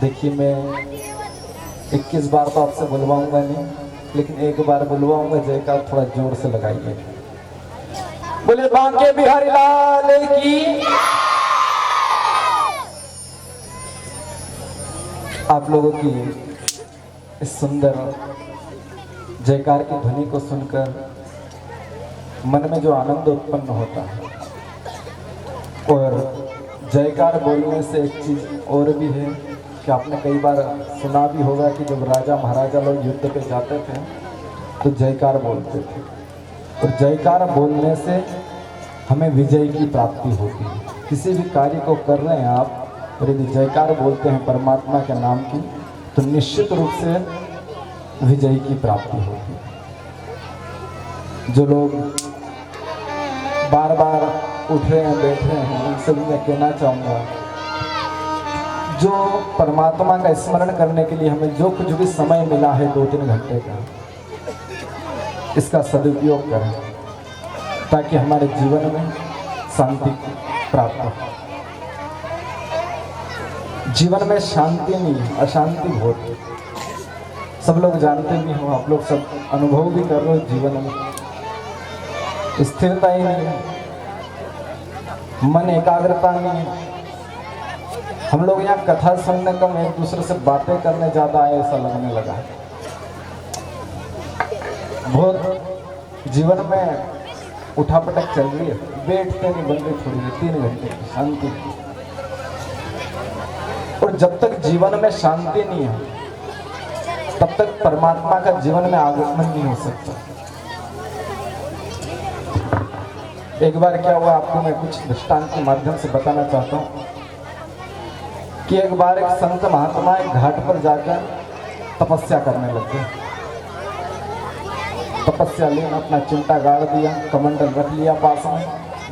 देखिए, मैं 21 बार तो आपसे बुलवाऊंगा नहीं, लेकिन एक बार बुलवाऊंगा, जयकार थोड़ा जोर से लगाइए। बोले बांके बिहारी लाल की। आप लोगों की इस सुंदर जयकार की ध्वनि को सुनकर मन में जो आनंद उत्पन्न होता है, और जयकार बोलने से एक चीज और भी है कि आपने कई बार सुना भी होगा कि जब राजा महाराजा लोग युद्ध पे जाते थे तो जयकार बोलते थे, और जयकार बोलने से हमें विजय की प्राप्ति होती है। किसी भी कार्य को कर रहे हैं आप, और यदि जयकार बोलते हैं परमात्मा के नाम की, तो निश्चित रूप से विजय की प्राप्ति होती है। जो लोग बार बार उठ रहे हैं, बैठ रहे हैं, उन सभी मैं कहना चाहूँगा, जो परमात्मा का स्मरण करने के लिए हमें जो कुछ भी समय मिला है 2-3 घंटे का, इसका सदुपयोग करें ताकि हमारे जीवन में शांति प्राप्त हो। जीवन में शांति नहीं, अशांति बहुत है। सब लोग जानते भी हो, आप लोग सब अनुभव भी कर रहे हो, जीवन में स्थिरता ही नहीं है, मन एकाग्रता नहीं है। हम लोग यहाँ कथा सुनने कम, एक दूसरे से बातें करने ज्यादा आए, ऐसा लगने लगा है। बहुत जीवन में उठापटक चल रही है, बैठते नहीं बंदे थोड़ी देर, 3 घंटे की शांति। और जब तक जीवन में शांति नहीं है, तब तक परमात्मा का जीवन में आगमन नहीं हो सकता। एक बार क्या हुआ, आपको मैं कुछ दृष्टांत के माध्यम से बताना चाहता हूँ कि एक बार एक संत महात्मा एक घाट पर जाकर तपस्या करने लग गए। तपस्या लेना, अपना चिमटा गाड़ दिया, कमंडल रख लिया पास में,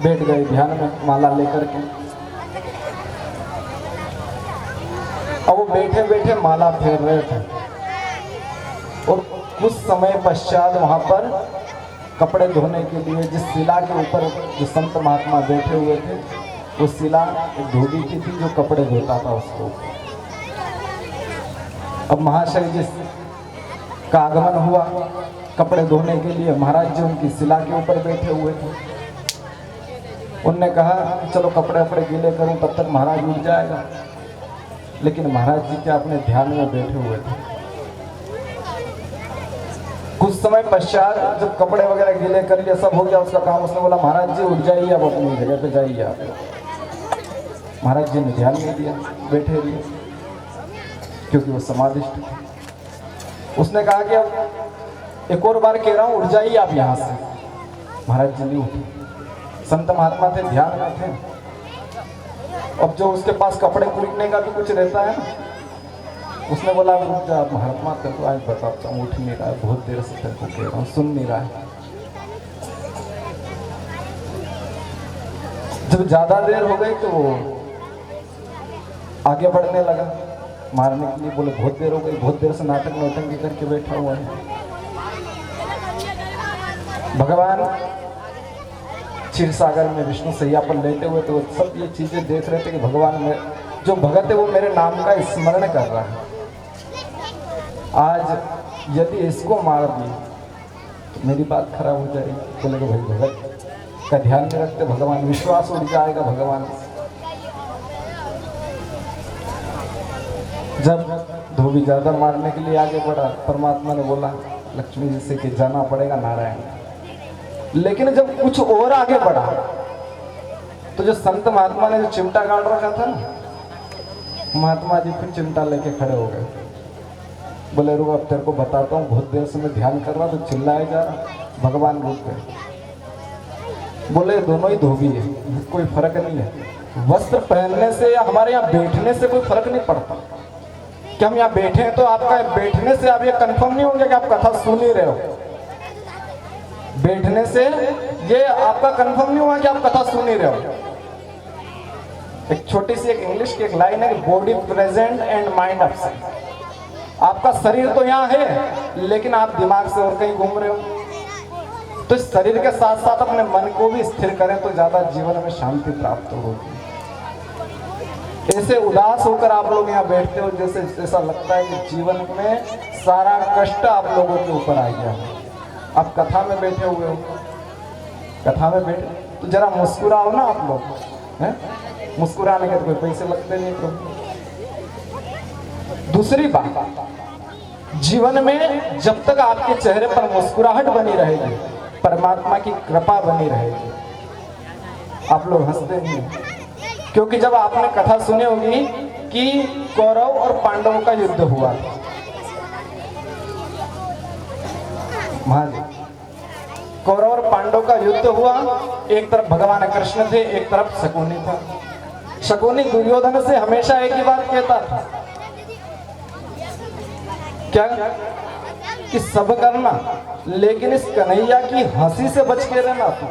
बैठ गए ध्यान में माला लेकर के। अब वो बैठे बैठे माला फेर रहे थे, और कुछ समय पश्चात वहां पर कपड़े धोने के लिए जिस शिला के ऊपर जो संत महात्मा बैठे हुए थे, वो शिला एक धोबी की थी जो कपड़े धोता था उसको। अब महाशय जी का आगमन हुआ कपड़े धोने के लिए, महाराज जी उनकी शिला के ऊपर बैठे हुए थे। उनने कहा चलो कपड़े वपड़े गीले करूं, तब तक महाराज उठ जाएगा। लेकिन महाराज जी क्या अपने ध्यान में बैठे हुए थे। कुछ समय पश्चात जब कपड़े वगैरह गीले कर लिया, सब हो गया उसका काम, उसने बोला महाराज जी उठ जाइए, अब अपनी जगह पे जाइए आप। महाराज जी ने ध्यान नहीं दिया, बैठे रहे, क्योंकि वो समाधिष्ठ थे। उसने कहा कि अब एक और बार कह रहा हूँ, उठ जाइए आप यहाँ से। महाराज जी नहीं उठे, संत महात्मा थे, ध्यान में थे। अब जो उसके पास कपड़े उलटने का भी कुछ रहता है ना, उसने बोला रुक जा महात्मा, तेरे को आज बताता हूँ, उठ नहीं रहा है, बहुत देर से तेरे को कह रहा हूँ, सुन नहीं रहा है। जब ज्यादा देर हो गई तो वो आगे बढ़ने लगा मारने के लिए। बोले बहुत देर हो गई, बहुत देर से नाटक नौटंकी करके बैठा हुआ है। भगवान क्षीर सागर में विष्णु सैया पर लेटे हुए, तो सब ये चीजें देख रहे थे कि भगवान में जो भगत है वो मेरे नाम का स्मरण कर रहा है। आज यदि इसको मार दी तो मेरी बात खराब हो जाएगी। बोले कि भाई भगत का ध्यान नहीं रखते, भगवान विश्वास उड़ जाएगा भगवान से। जब धोबी ज्यादा मारने के लिए आगे बढ़ा, परमात्मा ने बोला लक्ष्मी जी से कि जाना पड़ेगा नारायण। लेकिन जब कुछ और आगे बढ़ा तो जो संत महात्मा ने जो चिमटा गाड़ रखा था ना, महात्मा जी फिर चिमटा लेके खड़े हो गए। बोले रुक, अब तेरे को बताता हूँ, बहुत देर से मैं ध्यान कर रहा, तो चिल्लाए जा रहा। भगवान रुक गए। बोले दोनों ही धोबी है, कोई फर्क नहीं है। वस्त्र पहनने से या हमारे यहाँ बैठने से कोई फर्क नहीं पड़ता। कि हम यहाँ बैठे हैं तो आपका बैठने से आप ये कंफर्म नहीं होंगे कि आप कथा सुन ही रहे हो। बैठने से ये आपका कंफर्म नहीं हुआ कि आप कथा सुन ही रहे हो। एक छोटी सी एक इंग्लिश की एक लाइन है, body present and mind absent. आपका शरीर तो यहाँ है, लेकिन आप दिमाग से और कहीं घूम रहे हो। तो इस शरीर के साथ साथ अपने मन को भी स्थिर करें तो ज्यादा जीवन में शांति प्राप्त होगी। ऐसे उदास होकर आप लोग यहाँ बैठते हो जैसे ऐसा लगता है कि जीवन में सारा कष्ट आप लोगों के ऊपर आ गया। आप कथा में बैठे हुए हो, कथा में बैठे तो जरा मुस्कुराओ ना आप लोग, हैं? मुस्कुराने के तो कोई पैसे लगते नहीं। तो दूसरी बात, जीवन में जब तक आपके चेहरे पर मुस्कुराहट बनी रहेगी, परमात्मा की कृपा बनी रहेगी, आप लोग हंसते नहीं हैं। क्योंकि जब आपने कथा सुनी होगी कि कौरव और पांडवों का युद्ध हुआ था, कौरव और पांडव का युद्ध हुआ, एक तरफ भगवान कृष्ण थे, एक तरफ शकुनी था। शकुनी दुर्योधन से हमेशा एक ही बात कहता था, क्या कि सब करना लेकिन इस कन्हैया की हंसी से बच के रहना, तो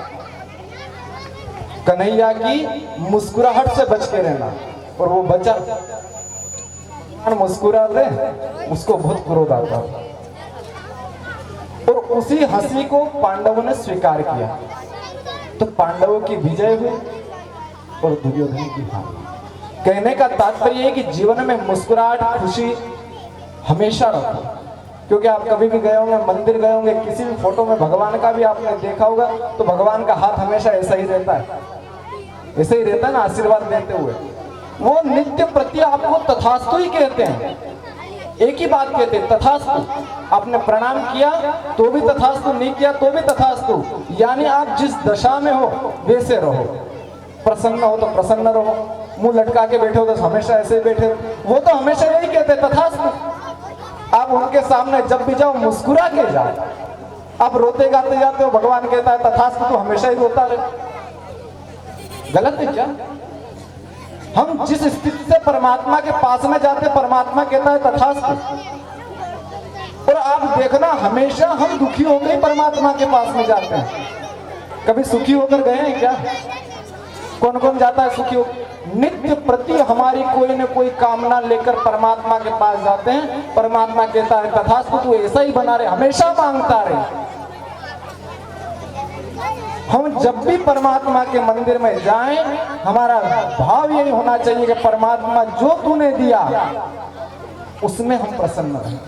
कन्हैया की मुस्कुराहट से बच के रहना। और वो बचा, मुस्कुराते उसको बहुत क्रोध आता था और उसी हंसी को पांडवों ने स्वीकार किया, तो पांडवों की विजय हुई और दुर्योधन की हार। कहने का तात्पर्य है कि जीवन में मुस्कुराहट, खुशी हमेशा रखो। क्योंकि आप कभी भी गए होंगे, मंदिर गए होंगे, किसी भी फोटो में भगवान का भी आपने देखा होगा, तो भगवान का हाथ हमेशा ऐसा ही रहता है, ऐसे ही रहता है ना, आशीर्वाद देते हुए। वो नित्य प्रति आपको तथास्तु ही कहते हैं, एक ही बात कहते हैं, तथास्तु। आपने प्रणाम किया तो भी तथास्तु, नहीं किया तो भी तथास्तु। यानी आप जिस दशा में हो वैसे रहो, प्रसन्न हो तो प्रसन्न रहो, मुंह लटका के बैठे हो तो हमेशा ऐसे ही बैठे हो। वो तो हमेशा यही कहते तथास्तु। आप उनके सामने जब भी जाओ मुस्कुरा के जाओ। आप रोते गाते जाते हो, भगवान कहता है तथास्तु, तो हमेशा ही रोता रहे। गलत है क्या? हम जिस स्थिति से परमात्मा के पास में जाते, परमात्मा कहता है तथास्तु। और आप देखना, हमेशा हम दुखी होकर ही परमात्मा के पास में जाते हैं। कभी सुखी होकर गए हैं क्या? कौन कौन जाता है सुखी हो? नित्य प्रति हमारी कोई न कोई कामना लेकर परमात्मा के पास जाते हैं। परमात्मा कहता है तथास्तु, तू ऐसा ही बना रहे, हमेशा मांगता रहे। हम जब भी परमात्मा के मंदिर में जाएं, हमारा भाव यही होना चाहिए कि परमात्मा जो तूने दिया उसमें हम प्रसन्न रहें,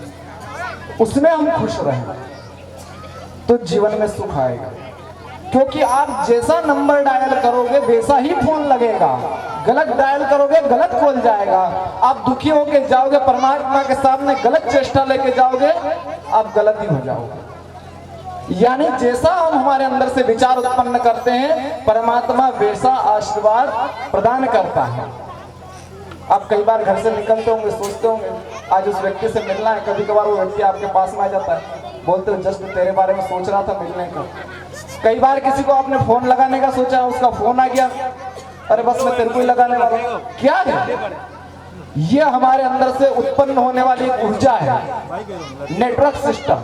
उसमें हम खुश रहें, तो जीवन में सुख आएगा। क्योंकि आप जैसा नंबर डायल करोगे वैसा ही फोन लगेगा। गलत डायल करोगे गलत खोल जाएगा। आप दुखी होकर जाओगे परमात्मा के सामने, गलत चेष्टा लेके जाओगे, आप गलत ही हो जाओगे। यानी जैसा हम हमारे अंदर से विचार उत्पन्न करते हैं, परमात्मा वैसा आशीर्वाद प्रदान करता है। आप कई बार घर से निकलते होंगे, सोचते होंगे आज उस व्यक्ति से मिलना है। कभी कभार वो व्यक्ति आपके पास में आ जाता है, बोलते हो जस्ट तेरे बारे में सोच रहा था मिलने का। कई बार किसी को आपने फोन लगाने का सोचा, उसका फोन आ गया, अरे बस मैं तेरे को ही लगाने वाला हूं। क्या है ये? हमारे अंदर से उत्पन्न होने वाली ऊर्जा है, नेटवर्क सिस्टम,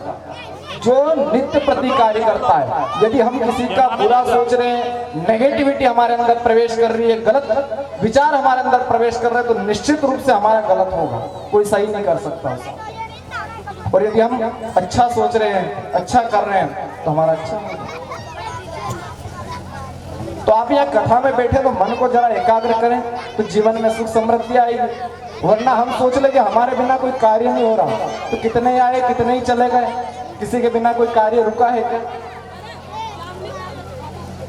जो नित्य प्रति कार्य करता है। यदि हम किसी का बुरा सोच रहे हैं, नेगेटिविटी हमारे अंदर प्रवेश कर रही है, गलत विचार हमारे अंदर प्रवेश कर रहे हैं, तो निश्चित रूप से हमारा गलत होगा, कोई सही नहीं कर सकता उसे। और यदि हम अच्छा सोच रहे हैं, अच्छा कर रहे हैं, तो हमारा अच्छा होगा। तो आप यहाँ कथा में बैठे तो मन को जरा एकाग्र करें, तो जीवन में सुख समृद्धि आएगी। वरना हम सोच ले कि हमारे बिना कोई कार्य नहीं हो रहा, तो कितने आए कितने ही चले गए। किसी के बिना कोई कार्य रुका है क्या?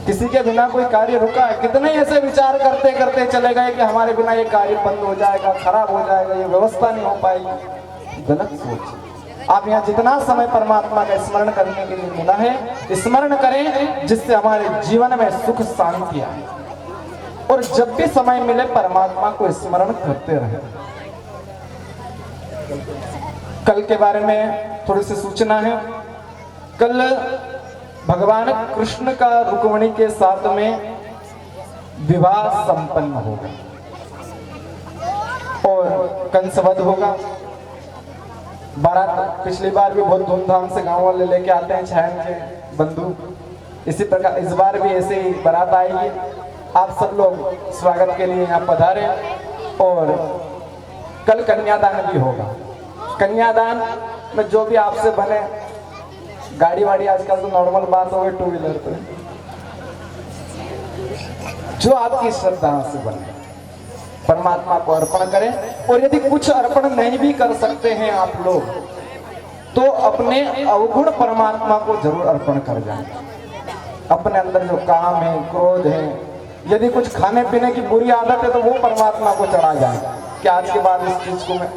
किसी के बिना कोई कार्य रुका है? कितने ऐसे विचार करते करते चले गए कि हमारे बिना ये कार्य बंद हो जाएगा, खराब हो जाएगा, ये व्यवस्था नहीं हो पाएगी। गलत सोच। आप यहाँ जितना समय परमात्मा का स्मरण करने के लिए मिला है, स्मरण करें, जिससे हमारे जीवन में सुख शांति आए। और जब भी समय मिले परमात्मा को स्मरण करते रहे। कल के बारे में थोड़ी सी सूचना है। कल भगवान कृष्ण का रुक्मिणी के साथ में विवाह संपन्न होगा और कंसवध होगा। बारात पिछली बार भी बहुत धूमधाम से गांव वाले लेके आते हैं, छायन के बंधु। इसी प्रकार इस बार भी ऐसे ही बारात आएगी। आप सब लोग स्वागत के लिए यहाँ पधारे। और कल कन्यादान भी होगा। कन्यादान में जो भी आपसे बने, गाड़ी वाड़ी आजकल तो नॉर्मल बात हो गई, टू व्हीलर पे, जो आपकी श्रद्धा से बने परमात्मा को अर्पण करें। और यदि कुछ अर्पण नहीं भी कर सकते हैं आप लोग, तो अपने अवगुण परमात्मा को जरूर अर्पण कर जाएं। अपने अंदर जो काम है, क्रोध है, यदि कुछ खाने पीने की बुरी आदत है तो वो परमात्मा को चढ़ा जाए कि आज के बाद इस चीज को मैं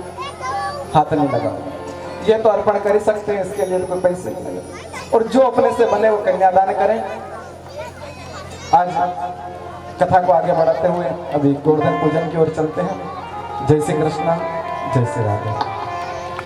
हाथ नहीं लगाऊंगा। ये तो अर्पण कर ही सकते हैं, इसके लिए तो कोई पैसे नहीं लगे। और जो अपने से बने वो कन्यादान करें। आज कथा को आगे बढ़ाते हुए अभी गोवर्धन पूजन की ओर चलते हैं। जय श्री कृष्ण, जय श्री राधे।